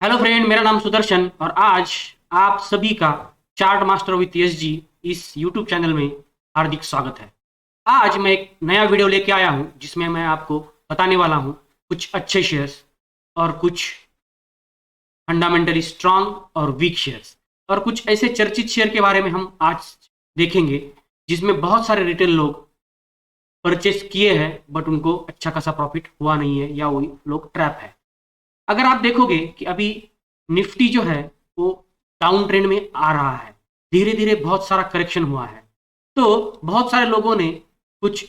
Hello friend, मेरा नाम सुदर्शन और आज आप सभी का चार्ट मास्टर विथ एसजी इस यूट्यूब चैनल में हार्दिक स्वागत है। आज मैं एक नया वीडियो लेके आया हूं जिसमें मैं आपको बताने वाला हूं कुछ अच्छे शेयर्स और कुछ फंडामेंटली स्ट्रांग और वीक शेयर्स और कुछ ऐसे चर्चित शेयर के बारे में हम आज देखेंगे जिसमें बहुत सारे रिटेल लोग परचेस किए हैं बट उनको अच्छा खासा प्रॉफिट हुआ नहीं है या वो लोग ट्रैप है। अगर आप देखोगे कि अभी निफ्टी जो है वो डाउन ट्रेंड में आ रहा है, धीरे धीरे बहुत सारा करेक्शन हुआ है, तो बहुत सारे लोगों ने कुछ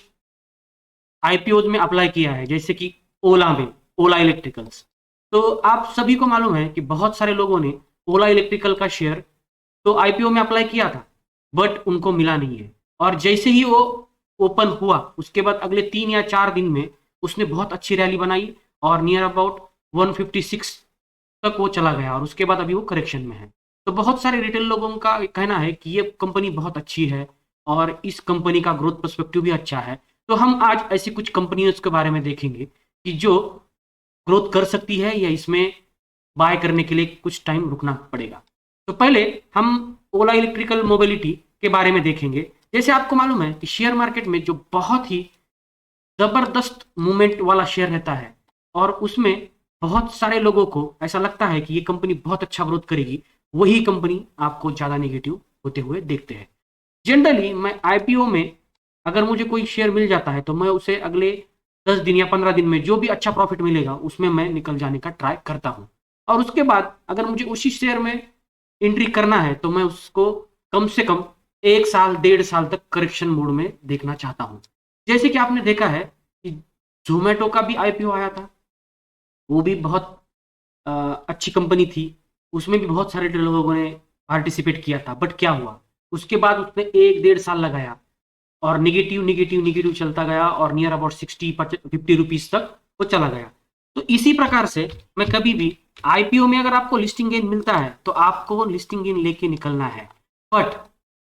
आईपीओ में अप्लाई किया है जैसे कि ओला में, ओला इलेक्ट्रिकल्स। तो आप सभी को मालूम है कि बहुत सारे लोगों ने ओला इलेक्ट्रिकल का शेयर तो आईपीओ में अप्लाई किया था बट उनको मिला नहीं है। और जैसे ही वो ओपन हुआ उसके बाद अगले 3 या 4 दिन में उसने बहुत अच्छी रैली बनाई और नियर अबाउट 156 तक वो चला गया और उसके बाद अभी वो करेक्शन में है। तो बहुत सारे रिटेल लोगों का कहना है कि ये कंपनी बहुत अच्छी है और इस कंपनी का ग्रोथ पर्सपेक्टिव भी अच्छा है। तो हम आज ऐसी कुछ कंपनियों के बारे में देखेंगे कि जो ग्रोथ कर सकती है या इसमें बाय करने के लिए कुछ टाइम रुकना पड़ेगा। तो पहले हम ओला इलेक्ट्रिकल मोबिलिटी के बारे में देखेंगे। जैसे आपको मालूम है कि शेयर मार्केट में जो बहुत ही जबरदस्त मूवमेंट वाला शेयर रहता है और उसमें बहुत सारे लोगों को ऐसा लगता है कि ये कंपनी बहुत अच्छा ग्रोथ करेगी, वही कंपनी आपको ज़्यादा नेगेटिव होते हुए देखते हैं। जनरली मैं आईपीओ में अगर मुझे कोई शेयर मिल जाता है तो मैं उसे अगले 10 दिन या 15 दिन में जो भी अच्छा प्रॉफिट मिलेगा उसमें मैं निकल जाने का ट्राई करता हूँ। और उसके बाद अगर मुझे उसी शेयर में एंट्री करना है तो मैं उसको कम से कम 1 साल 1.5 साल तक करेक्शन मोड में देखना चाहता हूँ। जैसे कि आपने देखा है कि जोमेटो का भी आईपीओ आया था, वो भी बहुत अ, अच्छी कंपनी थी, उसमें भी बहुत सारे लोगों ने पार्टिसिपेट किया था बट क्या हुआ, उसके बाद उसने 1 1.5 साल लगाया और निगेटिव निगेटिव निगेटिव चलता गया और नियर अबाउट 60 50 रुपीज तक वो चला गया। तो इसी प्रकार से मैं कभी भी आईपीओ में अगर आपको लिस्टिंग गेन मिलता है तो आपको लिस्टिंग गेन लेके निकलना है। बट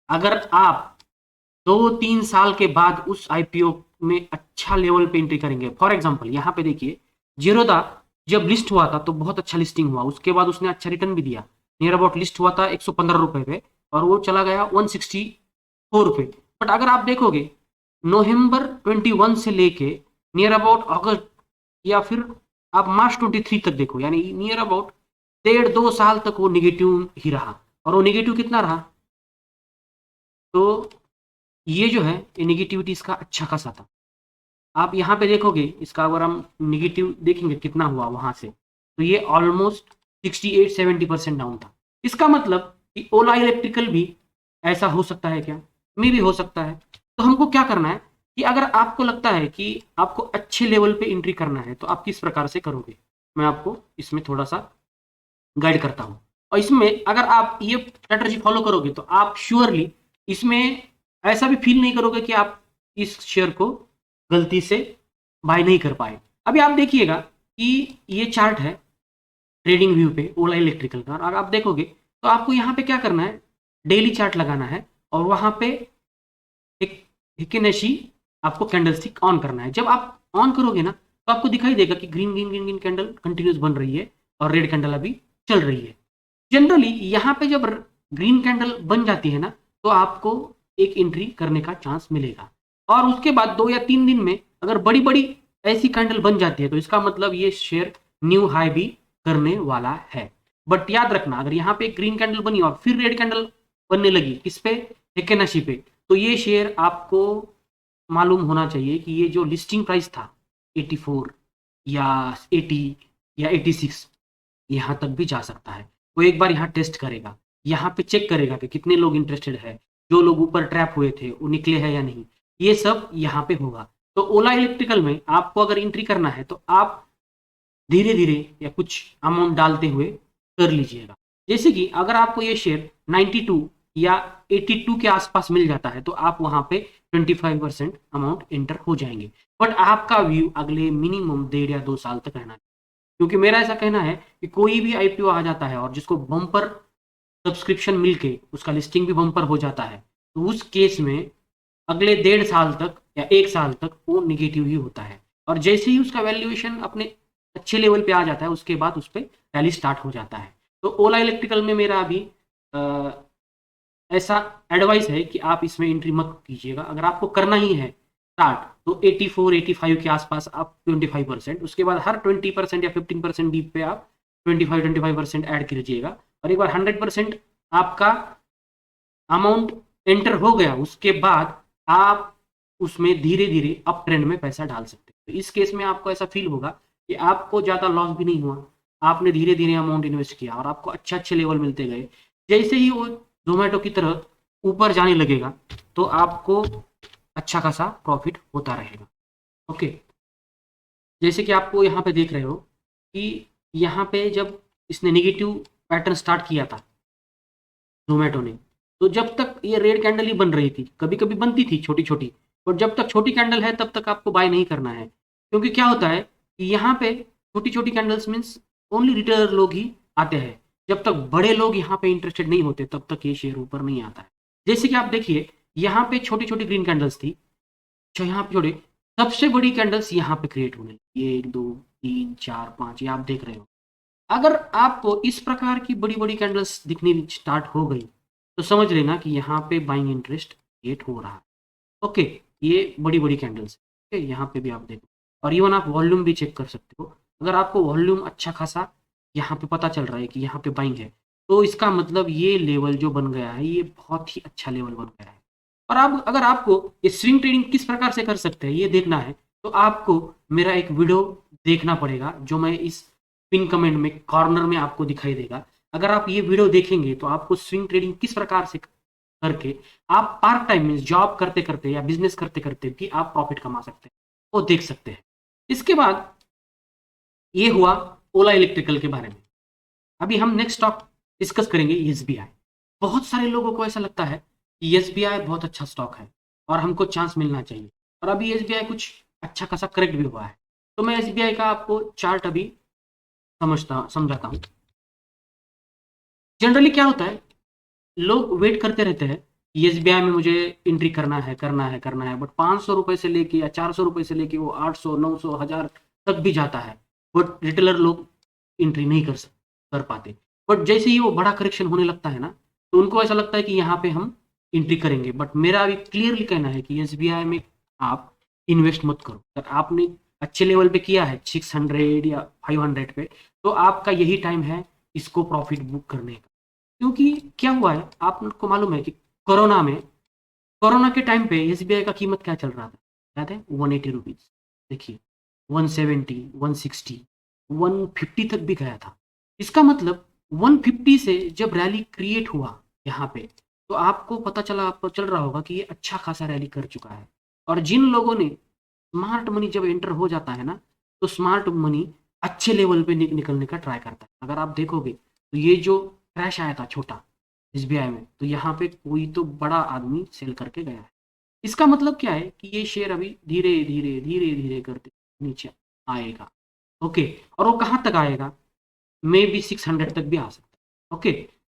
अगर आप 2 3 साल के बाद उस आईपीओ में अच्छा लेवल पे एंट्री करेंगे, फॉर एग्जाम्पल यहाँ पे देखिए, जीरोदा जब लिस्ट हुआ था तो बहुत अच्छा लिस्टिंग हुआ, उसके बाद उसने अच्छा रिटर्न भी दिया। नियर अबाउट लिस्ट हुआ था 115 रुपए पे और वो चला गया 164 रुपए। बट अगर आप देखोगे नवंबर 21 से लेके नियर अबाउट अगस्त या फिर आप मार्च 23 तक देखो, यानी नियर अबाउट 1.5 2 साल तक वो निगेटिव ही रहा। और वो निगेटिव कितना रहा, तो ये जो है ये निगेटिविटी इसका अच्छा खासा था। आप यहाँ पे देखोगे इसका अगर हम निगेटिव देखेंगे कितना हुआ वहां से, तो ये ऑलमोस्ट 68 70% डाउन था। इसका मतलब कि ओला इलेक्ट्रिकल भी ऐसा हो सकता है क्या, मे भी हो सकता है। तो हमको क्या करना है कि अगर आपको लगता है कि आपको अच्छे लेवल पे एंट्री करना है तो आप किस प्रकार से करोगे, मैं आपको इसमें थोड़ा सा गाइड करता हूँ। और इसमें अगर आप ये स्ट्रेटजी फॉलो करोगे तो आप श्योरली इसमें ऐसा भी फील नहीं करोगे कि आप इस शेयर को गलती से बाय नहीं कर पाए। अभी आप देखिएगा कि ये चार्ट है ट्रेडिंग व्यू पे ओला इलेक्ट्रिकल का, और अगर आप देखोगे तो आपको यहाँ पे क्या करना है, डेली चार्ट लगाना है और वहां पे एक हिकेनेशी आपको कैंडल स्टिक ऑन करना है। जब आप ऑन करोगे ना तो आपको दिखाई देगा कि green green green green candle continuous बन रही है और रेड कैंडल अभी चल रही है। जनरली यहाँ पे जब ग्रीन कैंडल बन जाती है ना तो आपको एक एंट्री करने का चांस मिलेगा। और उसके बाद 2 या 3 दिन में अगर बड़ी बड़ी ऐसी कैंडल बन जाती है तो इसका मतलब ये शेयर न्यू हाई भी करने वाला है। बट याद रखना, अगर यहाँ पे ग्रीन कैंडल बनी और फिर रेड कैंडल बनने लगी किस पे, हेकेनाशी पे, तो ये शेयर आपको मालूम होना चाहिए कि ये जो लिस्टिंग प्राइस था 84 या 80 या 86, यहाँ तक भी जा सकता है। वो एक बार यहाँ टेस्ट करेगा, यहाँ पे चेक करेगा कि कितने लोग इंटरेस्टेड है, जो लोग ऊपर ट्रैप हुए थे वो निकले हैं या नहीं, ये सब यहाँ पे होगा। तो ओला इलेक्ट्रिकल में आपको अगर एंट्री करना है तो आप धीरे धीरे या कुछ अमाउंट डालते हुए कर लीजिएगा। जैसे कि अगर आपको ये शेयर 92 या 82 के आसपास मिल जाता है तो आप वहां पे 25% अमाउंट एंटर हो जाएंगे। बट आपका व्यू अगले मिनिमम 1.5 या 2 साल तक रहना, क्योंकि मेरा ऐसा कहना है कि कोई भी आईपीओ आ जाता है और जिसको बम्पर सब्सक्रिप्शन मिलके उसका लिस्टिंग भी बम्पर हो जाता है तो उस केस में अगले 1.5 साल तक या 1 साल तक वो निगेटिव ही होता है। और जैसे ही उसका वैल्यूएशन अपने अच्छे लेवल पे आ जाता है उसके बाद उस पर रैली स्टार्ट हो जाता है। तो ओला इलेक्ट्रिकल में मेरा अभी ऐसा एडवाइस है कि आप इसमें एंट्री मत कीजिएगा। अगर आपको करना ही है स्टार्ट तो 84-85 के आसपास आप 25%, उसके बाद हर 20% या 15% डीप पे आप 25-25% ऐड कीजिएगा, और एक बार 100% आपका अमाउंट एंटर हो गया उसके बाद आप उसमें धीरे धीरे अप ट्रेंड में पैसा डाल सकते हैं। तो इस केस में आपको ऐसा फील होगा कि आपको ज़्यादा लॉस भी नहीं हुआ, आपने धीरे धीरे अमाउंट इन्वेस्ट किया और आपको अच्छे अच्छे लेवल मिलते गए। जैसे ही वो जोमेटो की तरह ऊपर जाने लगेगा तो आपको अच्छा खासा प्रॉफिट होता रहेगा। ओके, जैसे कि आपको यहाँ पे देख रहे हो कि यहाँ पे जब इसने नेगेटिव पैटर्न स्टार्ट किया था जोमेटो ने, तो जब तक ये रेड कैंडल ही बन रही थी, कभी कभी बनती थी छोटी छोटी, और जब तक छोटी कैंडल है तब तक आपको बाय नहीं करना है। क्योंकि क्या होता है कि यहाँ पे छोटी छोटी कैंडल्स मीन्स ओनली रिटेलर लोग ही आते हैं, जब तक बड़े लोग यहाँ पे इंटरेस्टेड नहीं होते तब तक ये शेयर ऊपर नहीं आता है। जैसे कि आप देखिए यहाँ पे छोटी छोटी ग्रीन कैंडल्स थी, अच्छा यहाँ पे छोटे, सबसे बड़ी कैंडल्स यहाँ पे क्रिएट होने लगी, 1 2 3 4 5, ये आप देख रहे हो। अगर आपको इस प्रकार की बड़ी बड़ी कैंडल्स दिखनी स्टार्ट हो गई तो समझ लेना कि यहाँ पे बाइंग इंटरेस्ट क्रिएट हो रहा है। ओके, ये बड़ी बड़ी कैंडल्स है, यहाँ पे भी आप देखो, और इवन आप वॉल्यूम भी चेक कर सकते हो। अगर आपको वॉल्यूम अच्छा खासा यहाँ पे पता चल रहा है कि यहाँ पे बाइंग है, तो इसका मतलब ये लेवल जो बन गया है ये बहुत ही अच्छा लेवल बन गया है। और अब अगर आपको ये स्विंग ट्रेडिंग किस प्रकार से कर सकते हैं ये देखना है, तो आपको मेरा एक वीडियो देखना पड़ेगा जो मैं इस पिन कमेंट में कॉर्नर में आपको दिखाई देगा। अगर आप ये वीडियो देखेंगे तो आपको स्विंग ट्रेडिंग किस प्रकार से करके आप पार्ट टाइम में जॉब करते करते या बिजनेस करते करते भी आप प्रॉफिट कमा सकते हैं, वो देख सकते हैं। इसके बाद ये हुआ ओला इलेक्ट्रिकल के बारे में। अभी हम नेक्स्ट स्टॉक डिस्कस करेंगे एसबीआई। बहुत सारे लोगों को ऐसा लगता है कि एसबीआई बहुत अच्छा स्टॉक है और हमको चांस मिलना चाहिए, और अभी एसबीआई कुछ अच्छा खासा करेक्ट भी हुआ है। तो मैं एसबीआई का आपको चार्ट अभी समझाता हूँ। जनरली क्या होता है, लोग वेट करते रहते हैं कि एसबीआई में मुझे एंट्री करना है, बट 500 रुपए से लेके या 400 रुपए से लेके वो 800 900 1000 तक भी जाता है, बट रिटेलर लोग एंट्री नहीं कर पाते। बट जैसे ही वो बड़ा करेक्शन होने लगता है ना, तो उनको ऐसा लगता है कि यहाँ पे हम एंट्री करेंगे। बट मेरा अभी क्लियरली कहना है कि एसबीआई में आप इन्वेस्ट मत करो। अगर आपने अच्छे लेवल पे किया है 600 या 500 पे, तो आपका यही टाइम है इसको प्रॉफिट बुक करने का। क्योंकि क्या हुआ है आपको मालूम है कि कोरोना के टाइम पे एसबीआई का कीमत क्या चल रहा था, याद है? 180 रुपीज। देखिए 170, 160, 150 तक भी गया था। इसका मतलब 150 से जब रैली क्रिएट हुआ यहाँ पे, तो आपको पता चल रहा होगा कि ये अच्छा खासा रैली कर चुका है। और जिन लोगों ने स्मार्ट मनी जब एंटर हो जाता है ना, तो स्मार्ट मनी अच्छे लेवल पे निकलने का ट्राई करता है। अगर आप देखोगे तो ये जो क्रैश आया था छोटा एसबीआई में, तो यहाँ पे कोई तो बड़ा आदमी सेल करके गया है। इसका मतलब क्या है कि ये शेयर अभी धीरे धीरे करते नीचे आएगा। ओके, और वो कहाँ तक आएगा? मे बी 600 तक भी आ सकता है। ओके,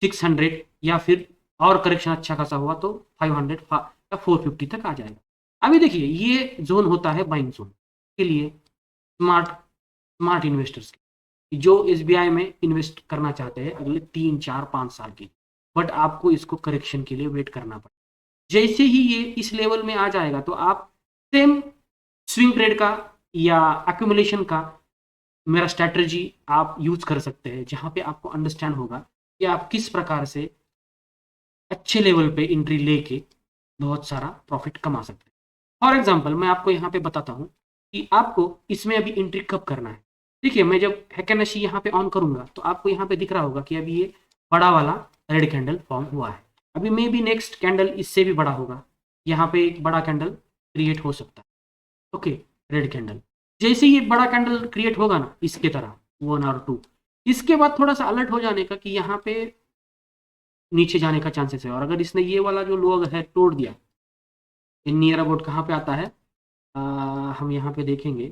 600 या फिर और करेक्शन अच्छा खासा हुआ तो 500 या 450 तक आ जाएगा। अभी देखिए ये जोन होता है बाइंग जोन के लिए स्मार्ट स्मार्ट इन्वेस्टर्स के, जो एसबीआई में इन्वेस्ट करना चाहते हैं अगले 3 4 5 साल के लिए। बट आपको इसको करेक्शन के लिए वेट करना पड़ेगा। जैसे ही ये इस लेवल में आ जाएगा तो आप सेम स्विंग ट्रेड का या एक्यूमुलेशन का मेरा स्ट्रैटेजी आप यूज कर सकते हैं, जहां पे आपको अंडरस्टैंड होगा कि आप किस प्रकार से अच्छे लेवल पे एंट्री लेके बहुत सारा प्रॉफिट कमा सकते हैं। फॉर एग्जाम्पल मैं आपको यहाँ पे बताता हूँ कि आपको इसमें अभी एंट्री कब करना है। देखिए मैं जब हैकेनशी यहाँ पे ऑन करूंगा तो आपको यहाँ पे दिख रहा होगा कि अभी ये बड़ा वाला रेड कैंडल फॉर्म हुआ है। अभी मे बी नेक्स्ट कैंडल इससे भी बड़ा होगा, यहाँ पे एक बड़ा कैंडल क्रिएट हो सकता है। ओके, रेड कैंडल जैसे ही बड़ा कैंडल क्रिएट होगा ना इसके तरह 1 और 2, इसके बाद थोड़ा सा अलर्ट हो जाने का कि यहाँ पे नीचे जाने का चांसेस है। और अगर इसने ये वाला जो लोग है तोड़ दिया, नियर अबाउट कहाँ पे आता है, हम यहाँ पे देखेंगे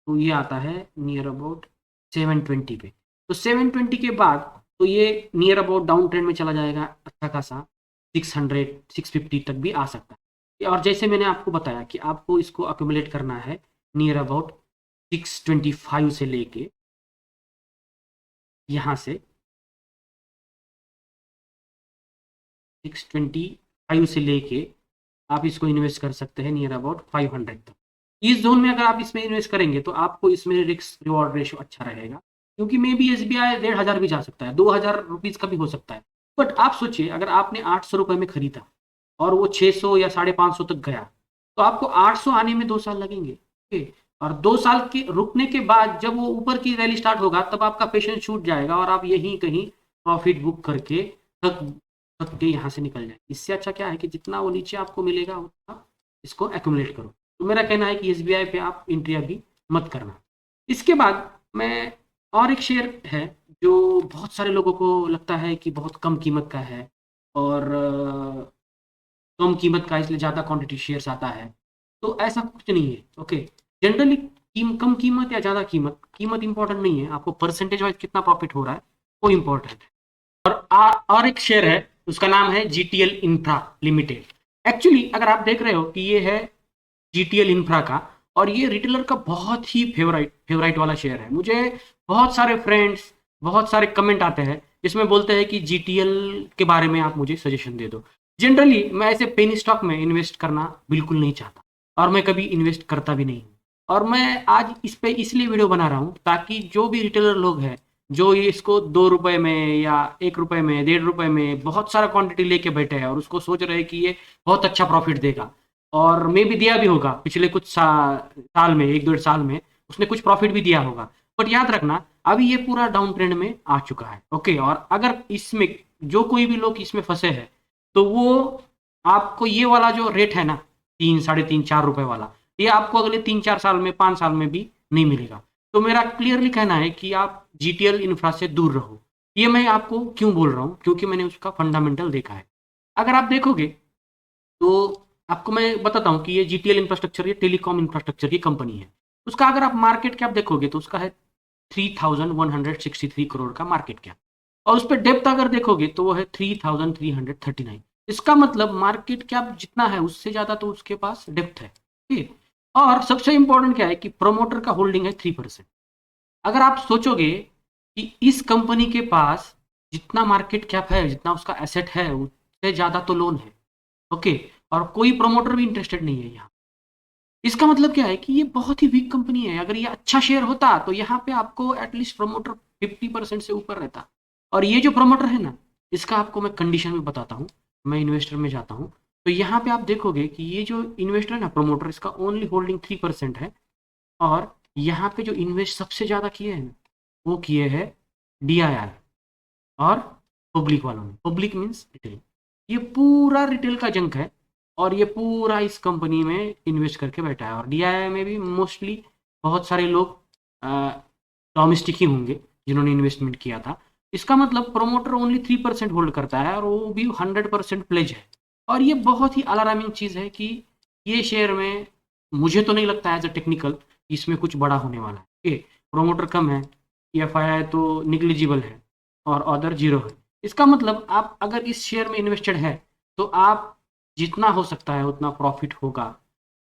तो ये आता है नियर अबाउट 720 पे। तो 720 के बाद तो ये नियर अबाउट डाउन ट्रेंड में चला जाएगा अच्छा खासा, 600 650 तक भी आ सकता है। और जैसे मैंने आपको बताया कि आपको इसको अक्यूमुलेट करना है नियर अबाउट 625 से लेके यहाँ से 625 से लेके आप इसको इन्वेस्ट कर सकते हैं नियर अबाउट 500 तक। इस जोन में अगर आप इसमें इन्वेस्ट करेंगे तो आपको इसमें रिस्क रिवॉर्ड रेशियो अच्छा रहेगा, क्योंकि मे बी SBI 1500 भी जा सकता है, 2000 रुपीज़ का भी हो सकता है। बट आप सोचिए, अगर आपने 800 रुपये में खरीदा और वो 600 या 550 तक गया, तो आपको 800 आने में 2 साल लगेंगे। ओके, और 2 साल के रुकने के बाद जब वो ऊपर की रैली स्टार्ट होगा तब आपका पेशेंस छूट जाएगा और आप यहीं कहीं प्रॉफिट बुक करके थक थक के यहाँ से निकल जाए। इससे अच्छा क्या है कि जितना वो नीचे आपको मिलेगा उतना इसको एक्यूमुलेट करो। तो मेरा कहना है कि SBI पे आप एंट्री अभी मत करना। इसके बाद मैं और एक शेयर है जो बहुत सारे लोगों को लगता है कि बहुत कम कीमत का है और कम कीमत का इसलिए ज़्यादा क्वांटिटी शेयर्स आता है, तो ऐसा कुछ नहीं है। ओके, जनरली कम कीमत या ज़्यादा कीमत इंपॉर्टेंट नहीं है, आपको परसेंटेज वाइज कितना प्रॉफिट हो रहा है वो इम्पोर्टेंट है। और एक शेयर है, उसका नाम है GTL इंफ्रा लिमिटेड। एक्चुअली अगर आप देख रहे हो कि ये है GTL इंफ्रा का, और ये रिटेलर का बहुत ही फेवराइट वाला शेयर है। मुझे बहुत सारे फ्रेंड्स, बहुत सारे कमेंट आते हैं जिसमें बोलते हैं कि GTL के बारे में आप मुझे सजेशन दे दो। जनरली मैं ऐसे पेनी स्टॉक में इन्वेस्ट करना बिल्कुल नहीं चाहता और मैं कभी इन्वेस्ट करता भी नहीं हूँ। और मैं आज इस पे इसलिए वीडियो बना रहा हूँ ताकि जो भी रिटेलर लोग हैं जो ये इसको 2 रुपए में या 1 रुपए में 1.5 रुपए में बहुत सारा क्वांटिटी लेके बैठे हैं और उसको सोच रहे हैं कि ये बहुत अच्छा प्रॉफिट देगा, और मे भी दिया भी होगा पिछले कुछ साल में, 1-1.5 साल में उसने कुछ प्रॉफिट भी दिया होगा। बट याद रखना, अभी ये पूरा डाउन ट्रेंड में आ चुका है। ओके, और अगर इसमें जो कोई भी लोग इसमें फंसे हैं तो वो आपको ये वाला जो रेट है ना, 3, 3.5, 4 रुपए वाला, ये आपको अगले 3-4 साल में, 5 साल में भी नहीं मिलेगा। तो मेरा क्लियरली कहना है कि आप GTL इंफ्रा से दूर रहो। ये मैं आपको क्यों बोल रहा हूँ, क्योंकि मैंने उसका फंडामेंटल देखा है। अगर आप देखोगे तो आपको मैं बताता हूँ कि ये GTL इंफ्रास्ट्रक्चर, ये टेलीकॉम इंफ्रास्ट्रक्चर की कंपनी है। उसका अगर आप मार्केट कैप देखोगे तो उसका है 3163 करोड़ का मार्केट कैप, और उस पर डेप्थ अगर देखोगे तो वो है 3339। इसका मतलब मार्केट कैप जितना है उससे ज्यादा तो उसके पास डेप्थ है। ठीक, और सबसे इंपॉर्टेंट क्या है कि प्रोमोटर का होल्डिंग है 3%। अगर आप सोचोगे कि इस कंपनी के पास जितना मार्केट कैप है, जितना उसका एसेट है, उससे ज्यादा तो लोन है। ओके, और कोई प्रोमोटर भी इंटरेस्टेड नहीं है यहाँ। इसका मतलब क्या है कि ये बहुत ही वीक कंपनी है। अगर ये अच्छा शेयर होता तो यहाँ पे आपको एटलीस्ट प्रोमोटर 50% से ऊपर रहता। और ये जो प्रोमोटर है ना, इसका आपको मैं कंडीशन भी बताता हूँ। मैं इन्वेस्टर में जाता हूँ तो यहाँ पे आप देखोगे कि ये जो इन्वेस्टर है ना, प्रोमोटर, इसका ओनली होल्डिंग 3% है। और यहाँ पे जो इन्वेस्ट सबसे ज़्यादा किए हैं ना, वो किए हैं DIR और पब्लिक वालों ने। Public means retail. ये पूरा रिटेल का जंक है और ये पूरा इस कंपनी में इन्वेस्ट करके बैठा है। और DII में भी मोस्टली बहुत सारे लोग डोमेस्टिक ही होंगे जिन्होंने इन्वेस्टमेंट किया था। इसका मतलब प्रोमोटर ओनली 3% होल्ड करता है और वो भी 100% प्लेज है। और ये बहुत ही अलार्मिंग चीज़ है कि ये शेयर में मुझे तो नहीं लगता एज अ टेक्निकल इसमें कुछ बड़ा होने वाला है। प्रोमोटर कम है, EFI तो निग्लिजिबल है और अदर जीरो है। इसका मतलब आप अगर इस शेयर में इन्वेस्टेड है तो आप जितना हो सकता है उतना प्रॉफिट होगा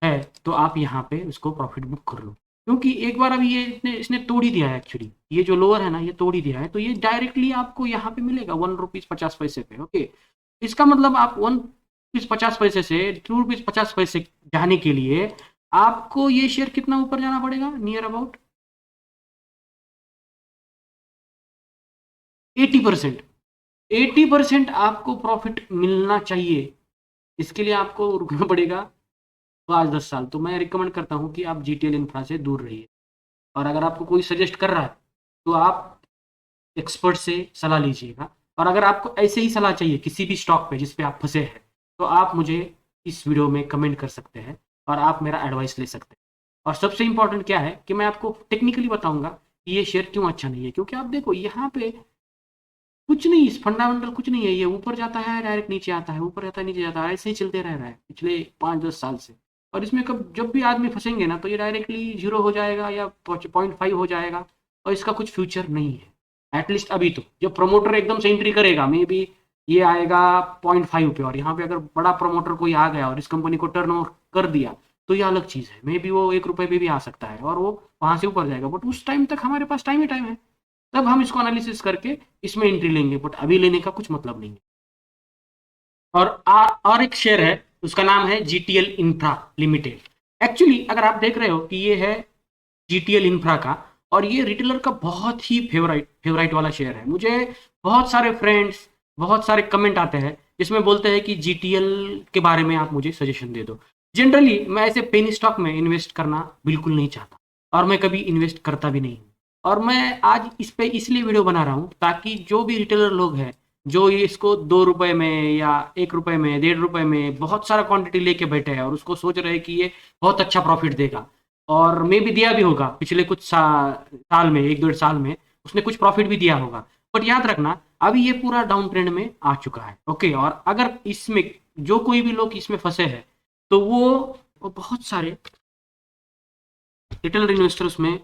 है, तो आप यहाँ पे उसको प्रॉफिट बुक कर लो। क्योंकि एक बार अभी ये इसने तोड़ ही दिया है। एक्चुअली ये जो लोअर है ना, ये तोड़ ही दिया है, तो ये डायरेक्टली आपको यहाँ पे मिलेगा 1 रुपीज़ 50 पैसे पे। ओके, इसका मतलब आप 1 रुपीज़ 50 पैसे से 2 रुपीज़ 50 पैसे जाने के लिए आपको ये शेयर कितना ऊपर जाना पड़ेगा, नियर अबाउट 80%। 80% आपको प्रॉफिट मिलना चाहिए। इसके लिए आपको रुकना पड़ेगा 5-10 साल। तो मैं रिकमेंड करता हूँ कि आप GTL इंफ्रा से दूर रहिए। और अगर आपको कोई सजेस्ट कर रहा है तो आप एक्सपर्ट से सलाह लीजिएगा। और अगर आपको ऐसे ही सलाह चाहिए किसी भी स्टॉक पे जिस पे आप फंसे हैं, तो आप मुझे इस वीडियो में कमेंट कर सकते हैं और आप मेरा एडवाइस ले सकते हैं। और सबसे इंपॉर्टेंट क्या है कि मैं आपको टेक्निकली बताऊंगा कि ये शेयर क्यों अच्छा नहीं है। क्योंकि आप देखो यहाँ पे कुछ नहीं, फंडामेंटल कुछ नहीं है। ये ऊपर जाता है डायरेक्ट नीचे आता है, ऊपर जाता है नीचे जाता है, ऐसे ही चलते रह रहा है पिछले 5-10 साल से। और इसमें कब जब भी आदमी फंसेंगे ना तो ये डायरेक्टली जीरो हो जाएगा या 0.5 हो जाएगा और इसका कुछ फ्यूचर नहीं है। एटलीस्ट अभी तो जब प्रमोटर एकदम से एंट्री करेगा मे बी ये आएगा 0.5 पे, और यहाँ पे अगर बड़ा प्रमोटर कोई आ गया और इस कंपनी को टर्न ओवर कर दिया तो ये अलग चीज़ है। मे बी वो 1 रुपये पे भी आ सकता है और वो वहाँ से ऊपर जाएगा। बट उस टाइम तक हमारे पास टाइम ही टाइम है। तब हम इसको एनालिसिस करके इसमें एंट्री लेंगे, बट अभी लेने का कुछ मतलब नहीं है। और एक शेयर है, उसका नाम है जीटीएल इंफ्रा लिमिटेड। एक्चुअली अगर आप देख रहे हो कि ये है जीटीएल इंफ्रा का, और ये रिटेलर का बहुत ही फेवराइट वाला शेयर है। मुझे बहुत सारे फ्रेंड्स, बहुत सारे कमेंट आते हैं जिसमें बोलते हैं कि जीटीएल के बारे में आप मुझे सजेशन दे दो। जनरली मैं ऐसे पेनी स्टॉक में इन्वेस्ट करना बिल्कुल नहीं चाहता, और मैं कभी इन्वेस्ट करता भी नहीं हूँ। और मैं आज इस पे इसलिए वीडियो बना रहा हूँ ताकि जो भी रिटेलर लोग हैं, जो ये इसको 2 रुपए में या 1 रुपए में, 1.5 रुपए में बहुत सारा क्वांटिटी लेके बैठे हैं और उसको सोच रहे हैं कि ये बहुत अच्छा प्रॉफिट देगा, और मे भी दिया भी होगा पिछले कुछ साल में, 1 डेढ़ साल में उसने कुछ प्रॉफिट भी दिया होगा। बट याद रखना, अभी ये पूरा डाउन ट्रेंड में आ चुका है। ओके, और अगर इसमें जो कोई भी लोग इसमें फंसे हैं तो वो बहुत सारे रिटेलर इन्वेस्टर्स में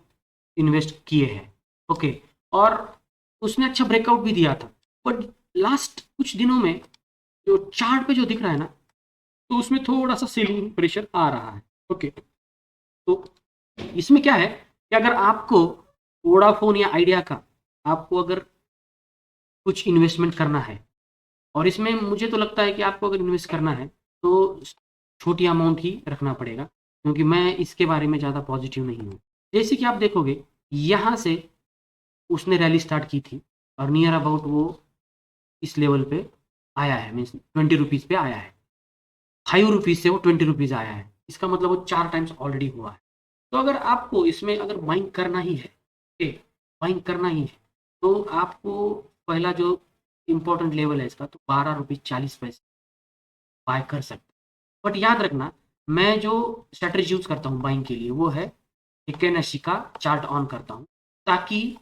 इन्वेस्ट किए हैं। ओके, और उसने अच्छा ब्रेकआउट भी दिया था। बट लास्ट कुछ दिनों में जो चार्ट पे जो दिख रहा है ना, तो उसमें थोड़ा सा सेलिंग प्रेशर आ रहा है। ओके, तो इसमें क्या है कि अगर आपको वोडाफोन या आइडिया का, आपको अगर कुछ इन्वेस्टमेंट करना है, और इसमें मुझे तो लगता है कि आपको अगर इन्वेस्ट करना है तो छोटी अमाउंट ही रखना पड़ेगा, क्योंकि मैं इसके बारे में ज़्यादा पॉजिटिव नहीं हूँ। जैसे कि आप देखोगे, यहाँ से उसने रैली स्टार्ट की थी और नियर अबाउट वो इस लेवल पे आया है, मीन्स 20 रुपीज़ पे आया है। 5 रुपीज़ से वो 20 रुपीज़ आया है, इसका मतलब वो 4 टाइम्स ऑलरेडी हुआ है। तो अगर आपको इसमें अगर बाइंग करना ही है, बाइंग करना ही है, तो आपको पहला जो इम्पोर्टेंट लेवल है इसका, तो 12 रुपये 40 पैसे बाय कर सकते हैं। बट याद रखना, मैं जो स्ट्रेटजी यूज करता हूँ बाइंग के लिए वो है एकेनाशी का चार्ट ऑन करता हूँ, ताकि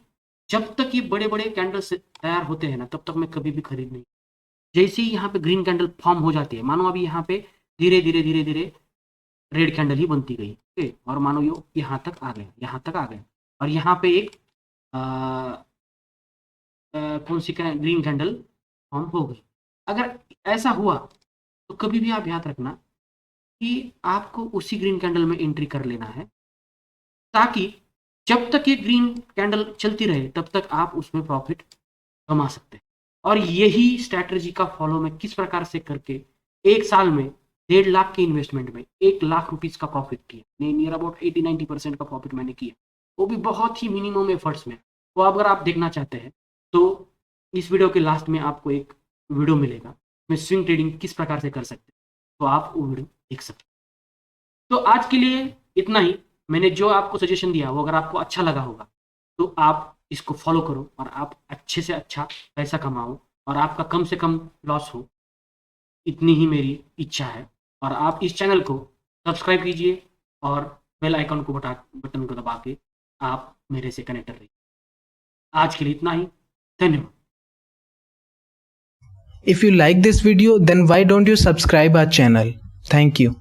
जब तक ये बड़े बड़े कैंडल्स तैयार होते हैं ना, तब तक मैं कभी भी खरीद नहीं। जैसे ही यहाँ पे ग्रीन कैंडल फॉर्म हो जाती है, मानो अभी यहाँ पे धीरे धीरे धीरे धीरे रेड कैंडल ही बनती गई, ओके, और मानो ये यहाँ तक आ गया, यहाँ तक आ गया, और यहाँ पे एक कौन सी ग्रीन कैंडल फॉर्म हो गई। अगर ऐसा हुआ तो कभी भी आप याद रखना कि आपको उसी ग्रीन कैंडल में एंट्री कर लेना है, ताकि जब तक ये ग्रीन कैंडल चलती रहे तब तक आप उसमें प्रॉफिट कमा सकते हैं। और यही स्ट्रैटेजी का फॉलो मैं किस प्रकार से करके 1 साल में 1.5 लाख के इन्वेस्टमेंट में 1 लाख रुपीज़ का प्रॉफिट किया, नियर अबाउट 80-90% का प्रॉफिट मैंने किया, वो भी बहुत ही मिनिमम एफर्ट्स में। तो अगर आप देखना चाहते हैं तो इस वीडियो के लास्ट में आपको एक वीडियो मिलेगा, मैं स्विंग ट्रेडिंग किस प्रकार से कर सकते हैं, तो आप वो वीडियो देख सकते हैं। तो आज के लिए इतना ही। मैंने जो आपको सजेशन दिया वो अगर आपको अच्छा लगा होगा तो आप इसको फॉलो करो और आप अच्छे से अच्छा पैसा कमाओ और आपका कम से कम लॉस हो, इतनी ही मेरी इच्छा है। और आप इस चैनल को सब्सक्राइब कीजिए और बेल आइकन को बटन को दबा के आप मेरे से कनेक्ट रहिए। आज के लिए इतना ही, धन्यवाद। If you like this video, then why don't you subscribe our channel? Thank you.